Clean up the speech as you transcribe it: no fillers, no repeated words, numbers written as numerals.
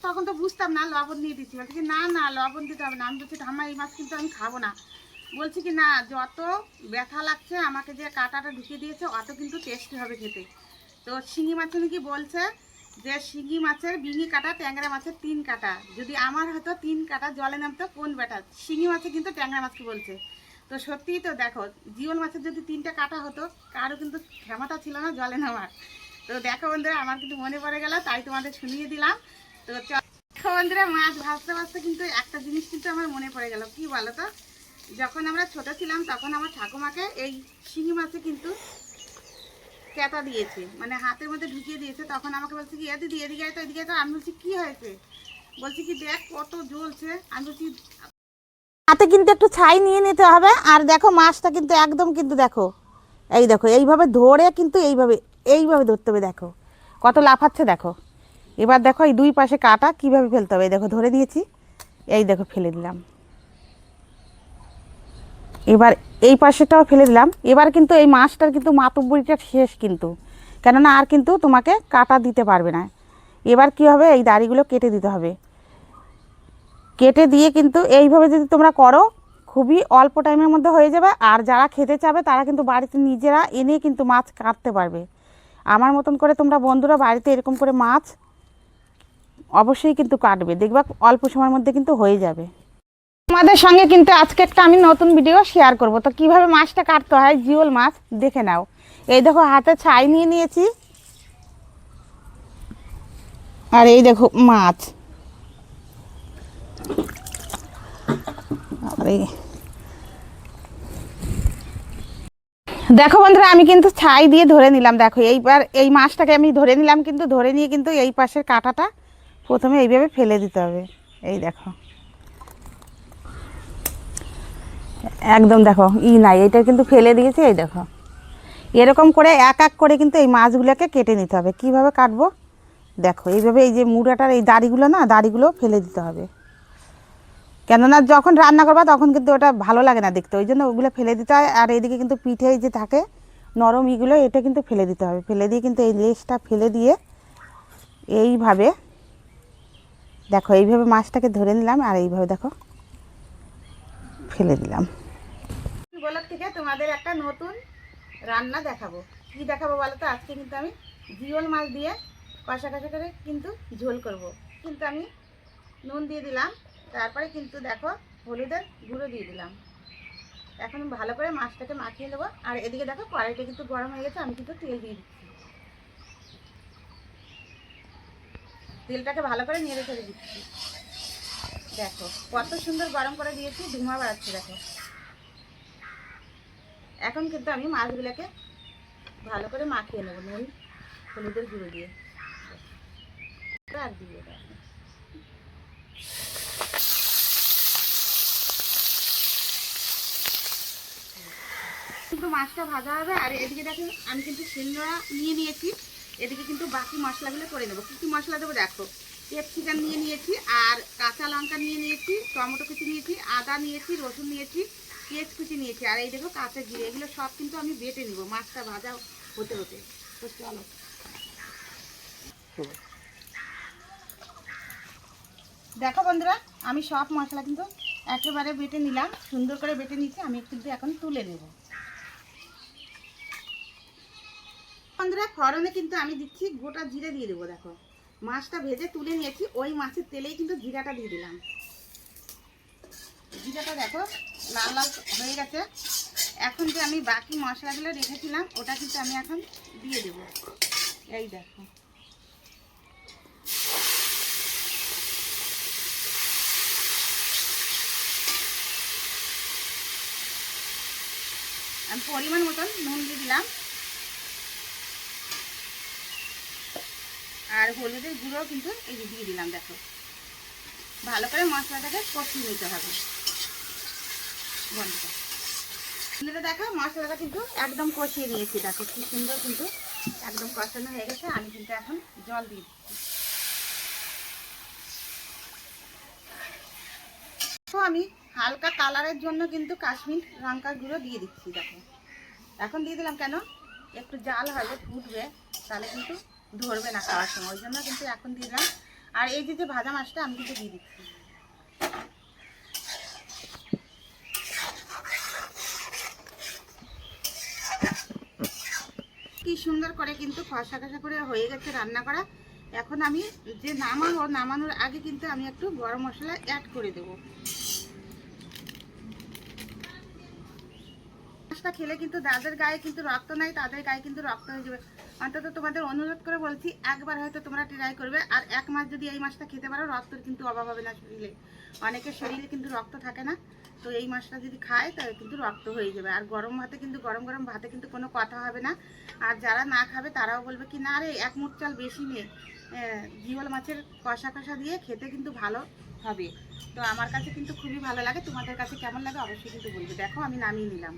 তখন তো বুঝতাম না, লবণ দিয়ে দিচ্ছি। বলছি কি না না লবণ দিতে হবে না। আমি বলছি ঠাম্মা এই মাছ কিন্তু আমি খাবো না। বলছি কি না যত ব্যথা লাগছে আমাকে যে কাঁটাটা ঢুকিয়ে দিয়েছে অত কিন্তু টেস্টি হবে খেতে। তো শিঙি মাছে নাকি বলছে যে শিঙি মাছের বিঙি কাটা, ট্যাংরা মাছের 3 কাটা। যদি আমার হয়তো 3 কাটা জলে নামতো কোন ব্যাটা, শিঙি মাছে কিন্তু ট্যাংরা মাছকে বলছে। তো সত্যিই তো দেখো, জিওল মাছের যদি 3টা কাটা হতো কারো কিন্তু ক্ষমতা ছিল না জলে নামার। তো দেখো বন্ধুরা আমার কিন্তু মনে পড়ে গেল, তাই তোমাদের শুনিয়ে দিলাম। তো দেখো বন্ধুরা মাছ ভাজতে ভাজতে কিন্তু একটা জিনিস কিন্তু আমার মনে পড়ে গেল, কি বলো তো? যখন আমরা ছোট ছিলাম তখন আমার ঠাকুমাকে এই শিঙি মাছে কিন্তু কেতা দিয়েছে, মানে হাতের মধ্যে ঢুকিয়ে দিয়েছে। তখন আমাকে বলছে কি দিদি এদিকে তো এদিকে তো। আমি বলছি কি হয়েছে? বলছি কি দেখ কত জ্বলছে। আমি বলছি হাতে কিন্তু একটু ছাই নিয়ে নিতে হবে। আর দেখো মাছটা কিন্তু একদম কিন্তু দেখো, এই দেখো এইভাবে ধরে কিন্তু এইভাবে এইভাবে ধরতে হবে। দেখো কত লাফাচ্ছে দেখো। এবার দেখো এই দুই পাশে কাটা কিভাবে ফেলতে হবে। এই দেখো ধরে দিয়েছি, এই দেখো ফেলে দিলাম। এবার এই পাশেটাও ফেলে দিলাম। এবার কিন্তু এই মাছটার কিন্তু মাতব্বরিটা শেষ কিন্তু, কেননা আর কিন্তু তোমাকে কাটা দিতে পারবে না। এবার কি হবে, এই দাড়িগুলো কেটে দিতে হবে। কেটে দিয়ে কিন্তু এইভাবে যদি তোমরা করো খুবই অল্প টাইমের মধ্যে হয়ে যাবে। আর যারা খেতে চাবে তারা কিন্তু বাড়িতে নিজেরা এনে কিন্তু মাছ কাটতে পারবে। আমার মতন করে তোমরা বন্ধুরা বাড়িতে এরকম করে মাছ অবশ্যই কিন্তু কাটবে, দেখবা অল্প সময়ের মধ্যে কিন্তু হয়ে যাবে। তোমাদের সঙ্গে কিন্তু আজকে একটা আমি নতুন ভিডিও শেয়ার করব। তো কিভাবে মাছটা কাটতে হয় জিওল মাছ দেখে নাও। এই দেখো হাতে ছাই নিয়ে নিয়েছি, আর এই দেখো মাছ। দেখো বন্ধুরা আমি কিন্তু ছাই দিয়ে ধরে নিলাম। দেখো এইবার এই মাছটাকে আমি ধরে নিলাম, কিন্তু ধরে নিয়ে কিন্তু এই পাশের কাঁটাটা প্রথমে এইভাবে ফেলে দিতে হবে। এই দেখো একদম দেখো নাই, এটা কিন্তু ফেলে দিয়েছি। এই দেখো এরকম করে এক এক করে কিন্তু এই মাছগুলোকে কেটে নিতে হবে। কিভাবে কাটবো দেখো, এইভাবে এই যে মুড়াটার এই দাড়িগুলো না, দাড়িগুলো ফেলে দিতে হবে। কেননা যখন রান্না করবা তখন কিন্তু ওটা ভালো লাগে না দেখতে, ওই জন্য ওগুলো ফেলে দিতে হয়। আর এইদিকে কিন্তু পিঠে যে থাকে নরম ইগুলো, এটা কিন্তু ফেলে দিতে হবে। ফেলে দিয়ে কিন্তু এই লেজটা ফেলে দিয়ে এইভাবে দেখো এইভাবে মাছটাকে ধরে নিলাম, আর এইভাবে দেখো ফেলে দিলাম। ব্লগ থেকে তোমাদের একটা নতুন রান্না দেখাবো। কি দেখাবো বলো তো? আজকে কিন্তু আমি জিওল মাছ দিয়ে কষা কষা করে কিন্তু ঝোল করব। কিন্তু আমি নুন দিয়ে দিলাম, তারপরে কিন্তু দেখো হলুদের গুঁড়ো দিয়ে দিলাম। এখন ভালো করে মাছটাকে মাখিয়ে নেবো। আর এদিকে দেখো কড়াইটা কিন্তু গরম হয়ে গেছে, আমি কিন্তু তেল দিয়ে দিচ্ছি। তেলটাকে ভালো করে নেড়ে চেড়ে দিচ্ছি। দেখো কত সুন্দর গরম করে দিয়েছি, ধোঁয়া বাড়াচ্ছে দেখো। এখন কিন্তু আমি মাছগুলোকে ভালো করে মাখিয়ে নেবো নুন হলুদের গুঁড়ো দিয়ে। আর দিয়ে কিন্তু মাছটা ভাজা হবে। আর এদিকে দেখো আমি কিন্তু শিলনোড়া নিয়ে নিয়েছি। এদিকে কিন্তু বাকি মশলাগুলো করে নেবো। কী কী মশলা দেবো দেখো, ক্যাপসিকাম নিয়ে নিয়েছি, আর কাঁচা লঙ্কা নিয়ে নিয়েছি, টমেটো কুচি নিয়েছি, আদা নিয়েছি, রসুন নিয়েছি, পেঁয়াজ কুচি নিয়েছি, আর এই দেখো কাঁচা জিরে। এগুলো সব কিন্তু আমি বেটে নেবো মাছটা ভাজা হতে হতে। তো চলো দেখো বন্ধুরা আমি সব মশলা কিন্তু একেবারে বেটে নিলাম, সুন্দর করে বেটে নিচ্ছি। আমি কিন্তু এখন তুলে নেব। বন্ধুরা ফোড়নে কিন্তু আমি দিচ্ছি গোটা জিরে দিয়ে দেবো। দেখো মাছটা ভেজে তুলে নিয়েছি, ওই মাছের তেলেই কিন্তু জিরাটা দিয়ে দিলাম। জিরাটা দেখো লাল লাল হয়ে গেছে। এখন যে আমি বাকি মশলাগুলো রেখেছিলাম ওটা কিন্তু আমি এখন দিয়ে দেব। এই দেখো আমি পরিমাণ মতন নুন দিয়ে দিলাম, আর হলুদের গুঁড়ো কিন্তু এই দিয়ে দিলাম। দেখো ভালো করে মশলাটাকে কষিয়ে নিতে হবে। বন্ধুরা দেখো মশলাটা কিন্তু একদম কষিয়ে নিয়েছি। দেখো কি সুন্দর কিন্তু একদম কষানো হয়ে গেছে। আমি কিন্তু এখন জল দিয়ে দিচ্ছি। তো আমি হালকা কালারের জন্য কিন্তু কাশ্মীর লঙ্কার গুঁড়ো দিয়ে দিচ্ছি। দেখো এখন দিয়ে দিলাম, কেন একটু জাল হবে ফুটবে, তাহলে কিন্তু ধরবে না খাওয়ার সময়, ওই জন্য কিন্তু এখন দিয়ে দিলাম। আর এই যে ভাজা মাছটা আমি কিন্তু দিয়ে দিচ্ছি। কি সুন্দর করে কিন্তু কষা কষা করে হয়ে গেছে রান্না করা। এখন আমি যে নামানোর আগে কিন্তু আমি একটু গরম মশলা অ্যাড করে দেবো। মাছটা খেলে কিন্তু যাদের গায়ে কিন্তু রক্ত নাই তাদের গায়ে কিন্তু রক্ত হয়ে যাবে। অন্তত তোমাদের অনুরোধ করে বলছি, একবার হয়তো তোমরা ট্রাই করবে। আর এক মাস যদি এই মাছটা খেতে পারো, রক্তের কিন্তু অভাব হবে না শরীরে। অনেকের শরীরে কিন্তু রক্ত থাকে না, তো এই মাছটা যদি খায় তাহলে কিন্তু রক্ত হয়ে যাবে। আর গরম ভাতে কিন্তু গরম গরম ভাতে কিন্তু কোনো কথা হবে না। আর যারা না খাবে তারাও বলবে কি না রে, এক মুঠ চাল বেশি নে, জিওল মাছের কষা কষা দিয়ে খেতে কিন্তু ভালো হবে। তো আমার কাছে কিন্তু খুবই ভালো লাগে। তোমাদের কাছে কেমন লাগে অবশ্যই কিন্তু বলবে। দেখো আমি নামিয়ে নিলাম।